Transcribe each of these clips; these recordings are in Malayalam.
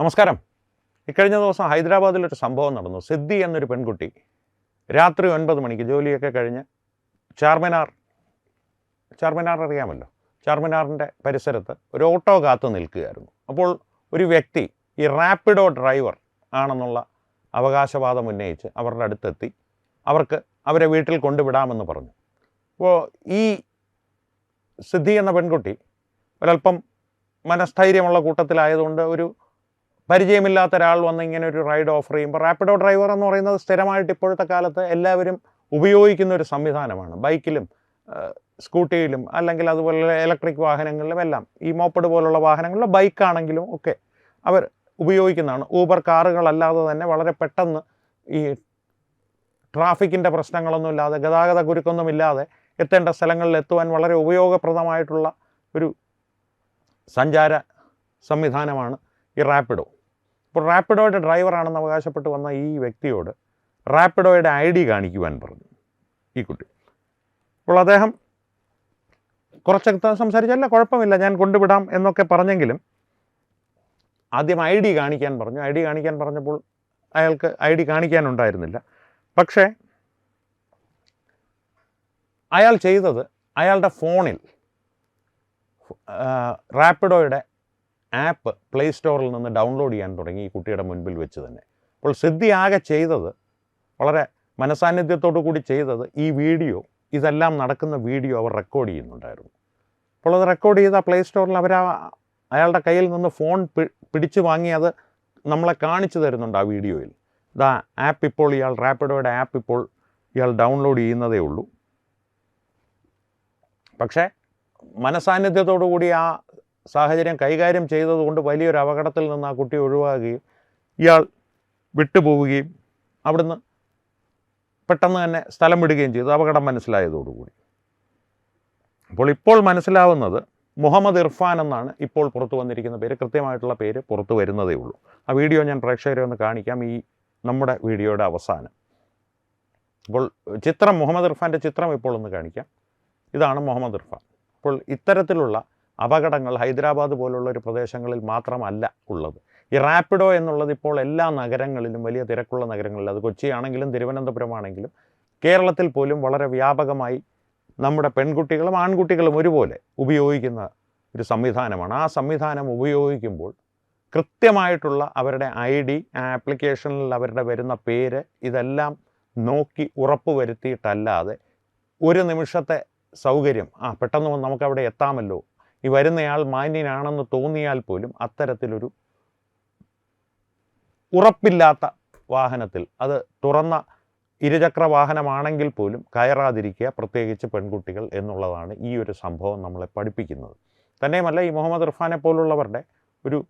നമസ്കാരം. ഇക്കഴിഞ്ഞ ദിവസം ഹൈദരാബാദിലൊരു സംഭവം നടന്നു. സിദ്ധി എന്നൊരു പെൺകുട്ടി രാത്രി 9 മണിക്ക് ജോലിയൊക്കെ കഴിഞ്ഞ് ചാർമിനാർ അറിയാമല്ലോ, ചാർമിനാറിൻ്റെ പരിസരത്ത് ഒരു ഓട്ടോ കാത്തു നിൽക്കുകയായിരുന്നു. അപ്പോൾ ഒരു വ്യക്തി ഈ റാപ്പിഡോ ഡ്രൈവർ ആണെന്നുള്ള അവകാശവാദം ഉന്നയിച്ച് അവരുടെ അടുത്തെത്തി അവരെ വീട്ടിൽ കൊണ്ടുവിടാമെന്ന് പറഞ്ഞു. അപ്പോൾ ഈ സിദ്ധി എന്ന പെൺകുട്ടി ഒരല്പം മനസ്ഥൈര്യമുള്ള കൂട്ടത്തിലായതുകൊണ്ട് ഒരു പരിചയമില്ലാത്ത ഒരാൾ വന്ന് ഇങ്ങനെ ഒരു റൈഡ് ഓഫർ ചെയ്യുമ്പോൾ, റാപ്പിഡോ ഡ്രൈവർ എന്ന് പറയുന്നത് സ്ഥിരമായിട്ട് ഇപ്പോഴത്തെ കാലത്ത് എല്ലാവരും ഉപയോഗിക്കുന്ന ഒരു സംവിധാനമാണ്. ബൈക്കിലും സ്കൂട്ടിയിലും അല്ലെങ്കിൽ അതുപോലെ ഇലക്ട്രിക് വാഹനങ്ങളിലും എല്ലാം, ഈ മോപ്പഡ് പോലുള്ള വാഹനങ്ങളിലും ബൈക്കാണെങ്കിലും ഒക്കെ അവർ ഉപയോഗിക്കുന്നതാണ്. ഊബർ കാറുകളല്ലാതെ തന്നെ വളരെ പെട്ടെന്ന് ഈ ട്രാഫിക്കിൻ്റെ പ്രശ്നങ്ങളൊന്നുമില്ലാതെ, ഗതാഗത കുരുക്കൊന്നുമില്ലാതെ എത്തേണ്ട സ്ഥലങ്ങളിൽ എത്തുവാൻ വളരെ ഉപയോഗപ്രദമായിട്ടുള്ള ഒരു സഞ്ചാര സംവിധാനമാണ് ഈ റാപ്പിഡോ. ഇപ്പോൾ റാപ്പിഡോയുടെ ഡ്രൈവറാണെന്ന് അവകാശപ്പെട്ട് വന്ന ഈ വ്യക്തിയോട് റാപ്പിഡോയുടെ ID കാണിക്കുവാൻ പറഞ്ഞു ഈ കുട്ടി. അപ്പോൾ അദ്ദേഹം കുറച്ചൊക്കെ സംസാരിച്ചല്ല, കുഴപ്പമില്ല, ഞാൻ കൊണ്ടുവിടാം എന്നൊക്കെ പറഞ്ഞെങ്കിലും ആദ്യം ID കാണിക്കാൻ പറഞ്ഞു. ID കാണിക്കാൻ പറഞ്ഞപ്പോൾ അയാൾക്ക് ID കാണിക്കാനുണ്ടായിരുന്നില്ല. പക്ഷേ അയാൾ ചെയ്തത്, അയാളുടെ ഫോണിൽ റാപ്പിഡോയുടെ ആപ്പ് പ്ലേ സ്റ്റോറിൽ നിന്ന് ഡൗൺലോഡ് ചെയ്യാൻ തുടങ്ങി ഈ കുട്ടിയുടെ മുൻപിൽ വെച്ച് തന്നെ. അപ്പോൾ സിദ്ധി ആകെ ചെയ്തത്, വളരെ മനസാന്നിധ്യത്തോടു കൂടി ചെയ്തത്, ഈ വീഡിയോ, ഇതെല്ലാം നടക്കുന്ന വീഡിയോ അവർ റെക്കോർഡ് ചെയ്യുന്നുണ്ടായിരുന്നു. അപ്പോൾ അത് റെക്കോർഡ് ചെയ്ത പ്ലേ സ്റ്റോറിൽ അയാളുടെ കയ്യിൽ നിന്ന് ഫോൺ പിടിച്ചു വാങ്ങി അത് നമ്മളെ കാണിച്ചു തരുന്നുണ്ട് ആ വീഡിയോയിൽ. ആപ്പ് ഇപ്പോൾ റാപ്പിഡോയുടെ ആപ്പ് ഇപ്പോൾ ഇയാൾ ഡൗൺലോഡ് ചെയ്യുന്നതേ ഉള്ളൂ. പക്ഷേ മനസാന്നിധ്യത്തോടു കൂടി ആ സാഹചര്യം കൈകാര്യം ചെയ്തതുകൊണ്ട് വലിയൊരു അപകടത്തിൽ നിന്ന് ആ കുട്ടി ഒഴിവാകുകയും ഇയാൾ വിട്ടുപോവുകയും അവിടുന്ന് പെട്ടെന്ന് തന്നെ സ്ഥലം വിടുകയും ചെയ്തു, അപകടം മനസ്സിലായതോടുകൂടി. ഇപ്പോൾ മനസ്സിലാവുന്നത് മുഹമ്മദ് ഇർഫാൻ എന്നാണ് ഇപ്പോൾ പുറത്തു വന്നിരിക്കുന്ന പേര്. കൃത്യമായിട്ടുള്ള പേര് പുറത്തു വരുന്നതേ ഉള്ളൂ. ആ വീഡിയോ ഞാൻ പ്രേക്ഷകരെ ഒന്ന് കാണിക്കാം, ഈ നമ്മുടെ വീഡിയോയുടെ അവസാനം. അപ്പോൾ ചിത്രം, മുഹമ്മദ് ഇർഫാൻ്റെ ചിത്രം ഇപ്പോൾ ഒന്ന് കാണിക്കാം. ഇതാണ് മുഹമ്മദ് ഇർഫാൻ. അപ്പോൾ ഇത്തരത്തിലുള്ള അപകടങ്ങൾ ഹൈദരാബാദ് പോലുള്ള ഒരു പ്രദേശങ്ങളിൽ മാത്രമല്ല ഉള്ളത്. ഈ റാപ്പിഡോ എന്നുള്ളത് ഇപ്പോൾ എല്ലാ നഗരങ്ങളിലും, വലിയ തിരക്കുള്ള നഗരങ്ങളിൽ, അത് കൊച്ചിയാണെങ്കിലും തിരുവനന്തപുരമാണെങ്കിലും കേരളത്തിൽ പോലും വളരെ വ്യാപകമായി നമ്മുടെ പെൺകുട്ടികളും ആൺകുട്ടികളും ഒരുപോലെ ഉപയോഗിക്കുന്ന ഒരു സംവിധാനമാണ്. ആ സംവിധാനം ഉപയോഗിക്കുമ്പോൾ കൃത്യമായിട്ടുള്ള അവരുടെ ID, ആപ്ലിക്കേഷനിൽ അവരുടെ വരുന്ന പേര്, ഇതെല്ലാം നോക്കി ഉറപ്പ് വരുത്തിയിട്ടല്ലാതെ ഒരു നിമിഷത്തെ സൗകര്യം, പെട്ടെന്ന് നമുക്കവിടെ എത്താമല്ലോ, ഈ വരുന്നയാൾ മാന്യനാണെന്ന് തോന്നിയാൽ പോലും അത്തരത്തിലൊരു ഉറപ്പില്ലാത്ത വാഹനത്തിൽ, അത് തുറന്ന ഇരുചക്ര വാഹനമാണെങ്കിൽ പോലും കയറാതിരിക്കുക, പ്രത്യേകിച്ച് പെൺകുട്ടികൾ എന്നുള്ളതാണ് ഈ ഒരു സംഭവം നമ്മളെ പഠിപ്പിക്കുന്നത്. തന്നെയുമല്ല, ഈ മുഹമ്മദ് ഇർഫാനെ പോലുള്ളവരുടെ ഒരു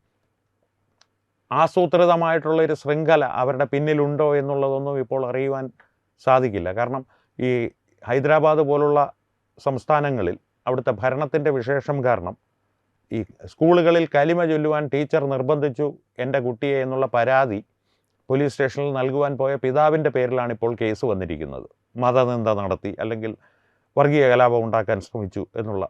ആസൂത്രിതമായിട്ടുള്ളൊരു ശൃംഖല അവരുടെ പിന്നിലുണ്ടോ എന്നുള്ളതൊന്നും ഇപ്പോൾ അറിയുവാൻ സാധിക്കില്ല. കാരണം ഈ ഹൈദരാബാദ് പോലുള്ള സംസ്ഥാനങ്ങളിൽ അവിടുത്തെ ഭരണത്തിൻ്റെ വിശേഷം കാരണം ഈ സ്കൂളുകളിൽ കലിമ ചൊല്ലുവാൻ ടീച്ചർ നിർബന്ധിച്ചു എൻ്റെ കുട്ടിയെ എന്നുള്ള പരാതി പോലീസ് സ്റ്റേഷനിൽ നൽകുവാൻ പോയ പിതാവിൻ്റെ പേരിലാണ് ഇപ്പോൾ കേസ് വന്നിരിക്കുന്നത്. മതനിന്ദ നടത്തി അല്ലെങ്കിൽ വർഗീയ കലാപം ഉണ്ടാക്കാൻ ശ്രമിച്ചു എന്നുള്ള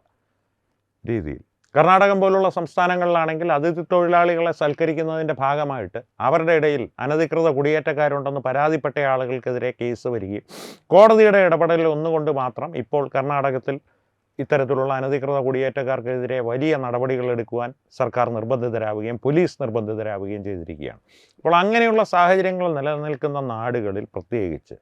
രീതിയിൽ. കർണാടകം പോലുള്ള സംസ്ഥാനങ്ങളിലാണെങ്കിൽ അതിഥി തൊഴിലാളികളെ സൽക്കരിക്കുന്നതിൻ്റെ ഭാഗമായിട്ട് അവരുടെ ഇടയിൽ അനധികൃത കുടിയേറ്റക്കാരുണ്ടെന്ന് പരാതിപ്പെട്ട ആളുകൾക്കെതിരെ കേസ് വരികയും കോടതിയുടെ ഇടപെടൽ ഒന്നുകൊണ്ട് മാത്രം ഇപ്പോൾ കർണാടകത്തിൽ ഇത്തരത്തിലുള്ള അനധികൃത കുടിയേറ്റക്കാർക്കെതിരെ വലിയ നടപടികൾ എടുക്കുവാൻ സർക്കാർ നിർബന്ധിതരാവുകയും പോലീസ് നിർബന്ധിതരാവുകയും ചെയ്തിരിക്കുകയാണ്. അപ്പോൾ അങ്ങനെയുള്ള സാഹചര്യങ്ങൾ നിലനിൽക്കുന്ന നാടുകളിൽ, പ്രത്യേകിച്ച്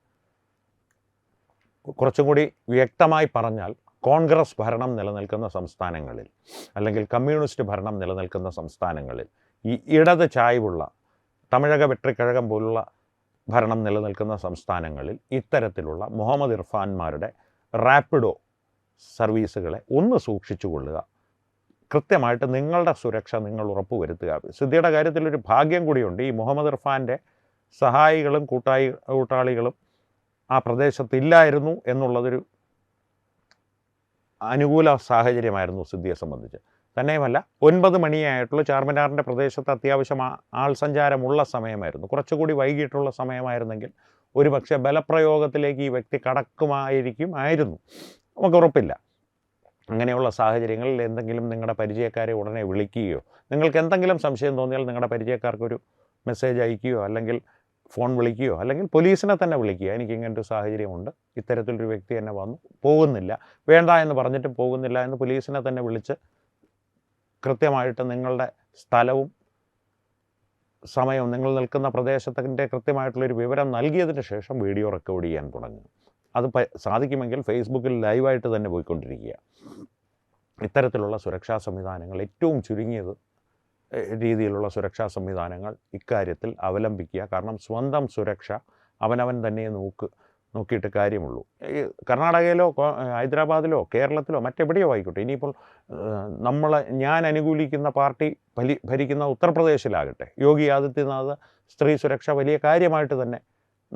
കുറച്ചും കൂടി വ്യക്തമായി പറഞ്ഞാൽ കോൺഗ്രസ് ഭരണം നിലനിൽക്കുന്ന സംസ്ഥാനങ്ങളിൽ, അല്ലെങ്കിൽ കമ്മ്യൂണിസ്റ്റ് ഭരണം നിലനിൽക്കുന്ന സംസ്ഥാനങ്ങളിൽ, ഈ ഇടത് ചായ്വുള്ള തമിഴക വെട്രിക്കഴകം പോലുള്ള ഭരണം നിലനിൽക്കുന്ന സംസ്ഥാനങ്ങളിൽ ഇത്തരത്തിലുള്ള മുഹമ്മദ് ഇർഫാൻമാരുടെ റാപ്പിഡോ സർവീസുകളെ ഒന്ന് സൂക്ഷിച്ചു കൊള്ളുക. കൃത്യമായിട്ട് നിങ്ങളുടെ സുരക്ഷ നിങ്ങൾ ഉറപ്പുവരുത്തുക. സിദ്ധിയുടെ കാര്യത്തിലൊരു ഭാഗ്യം കൂടിയുണ്ട്. ഈ മുഹമ്മദ് ഇർഫാൻ്റെ സഹായികളും കൂട്ടാളികളും ആ പ്രദേശത്തില്ലായിരുന്നു എന്നുള്ളതൊരു അനുകൂല സാഹചര്യമായിരുന്നു സിദ്ധിയെ സംബന്ധിച്ച്. തന്നെയുമല്ല, 9 മണിയായിട്ടുള്ള ചാർമിനാറിൻ്റെ പ്രദേശത്ത് അത്യാവശ്യം ആൾ സഞ്ചാരമുള്ള സമയമായിരുന്നു. കുറച്ചുകൂടി വൈകിട്ടുള്ള സമയമായിരുന്നെങ്കിൽ ഒരുപക്ഷെ ബലപ്രയോഗത്തിലേക്ക് ഈ വ്യക്തി കടക്കുമായിരുന്നു, നമുക്ക് ഉറപ്പില്ല. അങ്ങനെയുള്ള സാഹചര്യങ്ങളിൽ എന്തെങ്കിലും നിങ്ങളുടെ പരിചയക്കാരെ ഉടനെ വിളിക്കുകയോ, നിങ്ങൾക്ക് എന്തെങ്കിലും സംശയം തോന്നിയാൽ നിങ്ങളുടെ പരിചയക്കാർക്കൊരു മെസ്സേജ് അയക്കുകയോ, അല്ലെങ്കിൽ ഫോൺ വിളിക്കുകയോ, അല്ലെങ്കിൽ പോലീസിനെ തന്നെ വിളിക്കുക. എനിക്ക് ഇങ്ങനൊരു സാഹചര്യമുണ്ട്, ഇത്തരത്തിലൊരു വ്യക്തി എന്നെ വന്നു, പോകുന്നില്ല, വേണ്ട എന്ന് പറഞ്ഞിട്ട് പോകുന്നില്ല എന്ന് പോലീസിനെ തന്നെ വിളിച്ച് കൃത്യമായിട്ട് നിങ്ങളുടെ സ്ഥലവും സമയവും നിങ്ങൾ നിൽക്കുന്ന പ്രദേശത്തിൻ്റെ കൃത്യമായിട്ടുള്ളൊരു വിവരം നൽകിയതിന് ശേഷം വീഡിയോ റെക്കോർഡ് ചെയ്യാൻ തുടങ്ങുക. അത് സാധിക്കുമെങ്കിൽ ഫേസ്ബുക്കിൽ ലൈവായിട്ട് തന്നെ പോയിക്കൊണ്ടിരിക്കുക. ഇത്തരത്തിലുള്ള സുരക്ഷാ സംവിധാനങ്ങൾ, ഏറ്റവും ചുരുങ്ങിയത് രീതിയിലുള്ള സുരക്ഷാ സംവിധാനങ്ങൾ ഇക്കാര്യത്തിൽ അവലംബിക്കുക. കാരണം സ്വന്തം സുരക്ഷ അവനവൻ തന്നെ നോക്കിയിട്ട് കാര്യമുള്ളൂ. ഈ കർണാടകയിലോ ഹൈദരാബാദിലോ കേരളത്തിലോ മറ്റെവിടെയോ ആയിക്കോട്ടെ, ഇനിയിപ്പോൾ ഞാൻ അനുകൂലിക്കുന്ന പാർട്ടി ഭരിക്കുന്ന ഉത്തർപ്രദേശിലാകട്ടെ, യോഗി ആദിത്യനാഥ് സ്ത്രീ സുരക്ഷ വലിയ കാര്യമായിട്ട് തന്നെ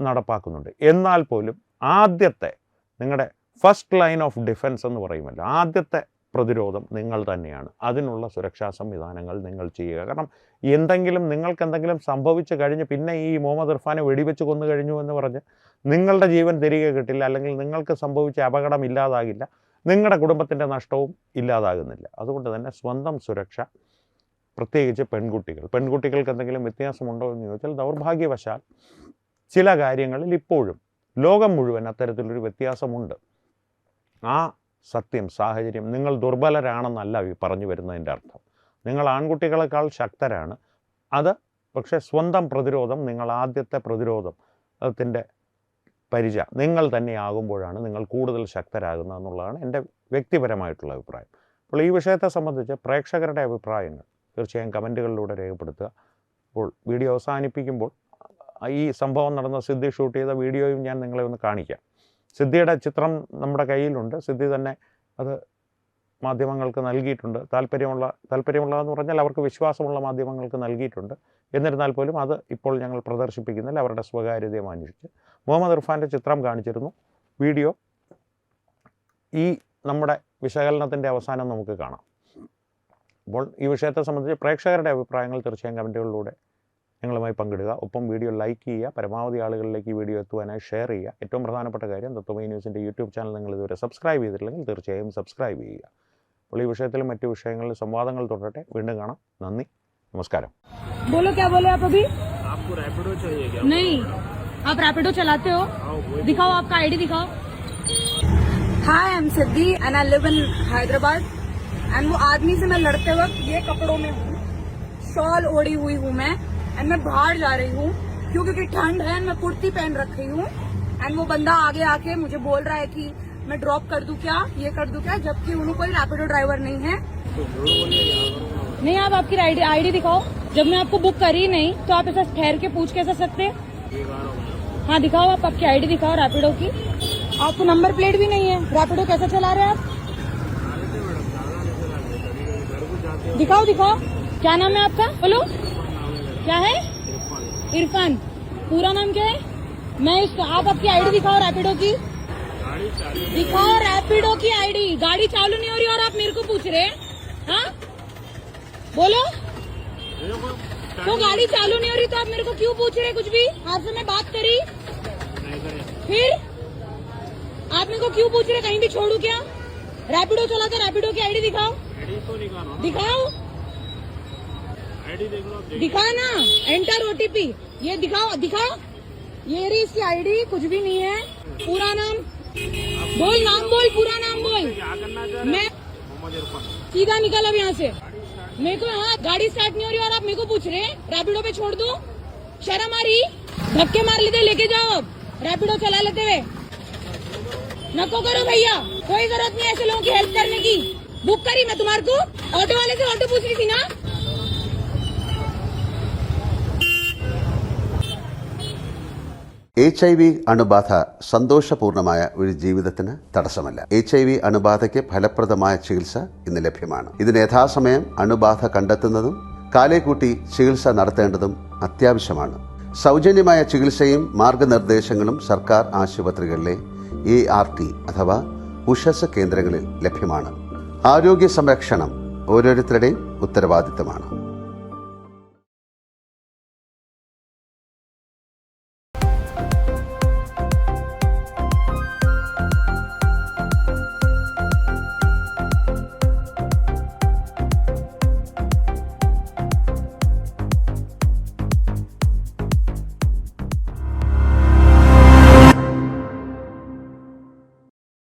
നടപ്പാക്കുന്നുണ്ട്. എന്നാൽ പോലും ആദ്യത്തെ നിങ്ങളുടെ ഫസ്റ്റ് ലൈൻ ഓഫ് ഡിഫൻസ് എന്ന് പറയുമല്ലോ, ആദ്യത്തെ പ്രതിരോധം നിങ്ങൾ തന്നെയാണ്. അതിനുള്ള സുരക്ഷാ സംവിധാനങ്ങൾ നിങ്ങൾ ചെയ്യുക. കാരണം നിങ്ങൾക്ക് എന്തെങ്കിലും സംഭവിച്ചു കഴിഞ്ഞ് പിന്നെ ഈ മുഹമ്മദ് ഇർഫാനെ വെടിവെച്ച് കൊന്നു കഴിഞ്ഞു എന്ന് പറഞ്ഞ് നിങ്ങളുടെ ജീവൻ തിരികെ കിട്ടില്ല, അല്ലെങ്കിൽ നിങ്ങൾക്ക് സംഭവിച്ച അപകടം ഇല്ലാതാകില്ല, നിങ്ങളുടെ കുടുംബത്തിൻ്റെ നഷ്ടവും ഇല്ലാതാകുന്നില്ല. അതുകൊണ്ട് തന്നെ സ്വന്തം സുരക്ഷ, പ്രത്യേകിച്ച് പെൺകുട്ടികൾക്ക് എന്തെങ്കിലും വ്യത്യാസമുണ്ടോ എന്ന് ചോദിച്ചാൽ ദൗർഭാഗ്യവശാൽ ചില കാര്യങ്ങളിൽ ഇപ്പോഴും ലോകം മുഴുവൻ അത്തരത്തിലൊരു വ്യത്യാസമുണ്ട്. ആ സത്യം, സാഹചര്യം, നിങ്ങൾ ദുർബലരാണെന്നല്ല പറഞ്ഞു വരുന്നതിൻ്റെ അർത്ഥം. നിങ്ങൾ ആൺകുട്ടികളെക്കാൾ ശക്തരാണ്. അത് പക്ഷേ സ്വന്തം പ്രതിരോധം, നിങ്ങൾ ആദ്യത്തെ പ്രതിരോധത്തിൻ്റെ പരിച നിങ്ങൾ തന്നെയാകുമ്പോഴാണ് നിങ്ങൾ കൂടുതൽ ശക്തരാകുന്നത് എന്നുള്ളതാണ് എൻ്റെ വ്യക്തിപരമായിട്ടുള്ള അഭിപ്രായം. അപ്പോൾ ഈ വിഷയത്തെ സംബന്ധിച്ച് പ്രേക്ഷകരുടെ അഭിപ്രായങ്ങൾ തീർച്ചയായും കമൻറ്റുകളിലൂടെ രേഖപ്പെടുത്തുക. അപ്പോൾ വീഡിയോ അവസാനിപ്പിക്കുമ്പോൾ ഈ സംഭവം നടന്ന സിദ്ധി ഷൂട്ട് ചെയ്ത വീഡിയോയും ഞാൻ നിങ്ങളെ ഒന്ന് കാണിക്കാം. സിദ്ധിയുടെ ചിത്രം നമ്മുടെ കയ്യിലുണ്ട്. സിദ്ധി തന്നെ അത് മാധ്യമങ്ങൾക്ക് നൽകിയിട്ടുണ്ട്. താല്പര്യമുള്ളതെന്ന് പറഞ്ഞാൽ അവർക്ക് വിശ്വാസമുള്ള മാധ്യമങ്ങൾക്ക് നൽകിയിട്ടുണ്ട്. എന്നിരുന്നാൽ പോലും അത് ഇപ്പോൾ ഞങ്ങൾ പ്രദർശിപ്പിക്കുന്നില്ല, അവരുടെ സ്വകാര്യതയെ മാനിച്ച്. മുഹമ്മദ് ഇർഫാൻ്റെ ചിത്രം കാണിച്ചിരുന്നു. വീഡിയോ ഈ നമ്മുടെ വിശകലനത്തിൻ്റെ അവസാനം നമുക്ക് കാണാം. അപ്പോൾ ഈ വിഷയത്തെ സംബന്ധിച്ച് പ്രേക്ഷകരുടെ അഭിപ്രായങ്ങൾ തീർച്ചയായും കമൻറ്റുകളിലൂടെ ഞങ്ങളുമായി പങ്കിടുക. ഒപ്പം വീഡിയോ ലൈക്ക് ചെയ്യുക, പരമാവധി ആളുകളിലേക്ക് ഈ വീഡിയോ എത്തുവാനായി ഷെയർ ചെയ്യുക. ഏറ്റവും പ്രധാനപ്പെട്ട കാര്യം, തത്വമയി ന്യൂസിൻ്റെ യൂട്യൂബ് ചാനൽ നിങ്ങൾ ഇതുവരെ സബ്സ്ക്രൈബ് ചെയ്തിട്ടില്ലെങ്കിൽ തീർച്ചയായും സബ്സ്ക്രൈബ് ചെയ്യുക. അപ്പോൾ ഈ വിഷയത്തിലും മറ്റു വിഷയങ്ങളിലും സംവാദങ്ങൾ തുടരട്ടെ. വീണ്ടും കാണാം. നന്ദി, നമസ്കാരം. बोलो क्या बोले आप अभी? आपको रैपिडो चाहिए क्या? नहीं, आप रैपिडो चलाते हो? दिखाओ, आपका आईडी दिखाओ. Hi, I'm Siddhi and I live in Hyderabad. And वो आदमी से मैं लड़ते वक्त ये कपड़ों में हूँ, शॉल ओढ़ी हुई हूँ मैं, एंड मैं बाहर जा रही हूँ क्योंकि ठंड है. मैं कुर्ती पहन रखी हूँ एंड वो बंदा आगे आके मुझे बोल रहा है कि मैं ड्रॉप कर दूं क्या, ये कर दूं क्या, जबकि उन्होंने कोई रैपिडो ड्राइवर नहीं है. नहीं, आप आपकी आईडी दिखाओ. जब मैं आपको बुक करी नहीं तो आप ऐसा ठहर के पूछ कैसे सकते? हाँ दिखाओ, आप आपकी आईडी दिखाओ रैपिडो की. आपको नंबर प्लेट भी नहीं है, रैपिडो कैसे चला रहे हैं आप? दिखाओ. क्या नाम है आपका? बोलो, क्या है? इरफान. पूरा नाम क्या है? आप आपकी आईडी दिखाओ रैपिडो की. दिखाओ रैपिडो की आईडी. गाड़ी चालू नहीं हो रही और आप मेरे को पूछ रहे हैं? हाँ बोलो. तो गाड़ी चालू नहीं हो रही तो आप मेरे को क्यों पूछ रहे? कुछ भी आपसे मैं बात करी, फिर आप मेरे को क्यों पूछ रहे? कहीं भी छोड़ू क्या? रैपिडो चलाते, रैपिडो की आईडी दिखाओ. दिखाओ, आईडी देख लो. दिखा ना, एंटर ओटीपी. ये दिखाओ. ये रही इसकी आईडी, कुछ भी नहीं है. पूरा नाम बोल, पूरा नाम बोल. मैं सीधा निकल अब यहाँ से. मेरे को यहाँ गाड़ी स्टार्ट नहीं हो रही और आप मेरे को पूछ रहे हैं रैपिडो पे छोड़ दो? शर्म आ रही? धक्के मार लेते, लेके जाओ. अब रैपिडो चला लेते हुए नको करो भैया, कोई जरूरत नहीं ऐसे लोगों की हेल्प करने की. बुक करी मैं तुम्हारे को, ऑटो वाले से ऑटो पूछ रही थी ना. HIV അണുബാധ സന്തോഷപൂർണമായ ഒരു ജീവിതത്തിന് തടസ്സമല്ല. HIV അണുബാധയ്ക്ക് ഫലപ്രദമായ ചികിത്സ ഇന്ന് ലഭ്യമാണ്. ഇതിന് യഥാസമയം അണുബാധ കണ്ടെത്തുന്നതും കാലേക്കൂട്ടി ചികിത്സ നടത്തേണ്ടതും അത്യാവശ്യമാണ്. സൗജന്യമായ ചികിത്സയും മാർഗനിർദ്ദേശങ്ങളും സർക്കാർ ആശുപത്രികളിലെ ART അഥവാ ഉഷസ് കേന്ദ്രങ്ങളിൽ ലഭ്യമാണ്. ആരോഗ്യ സംരക്ഷണം ഓരോരുത്തരുടെയും ഉത്തരവാദിത്തമാണ്.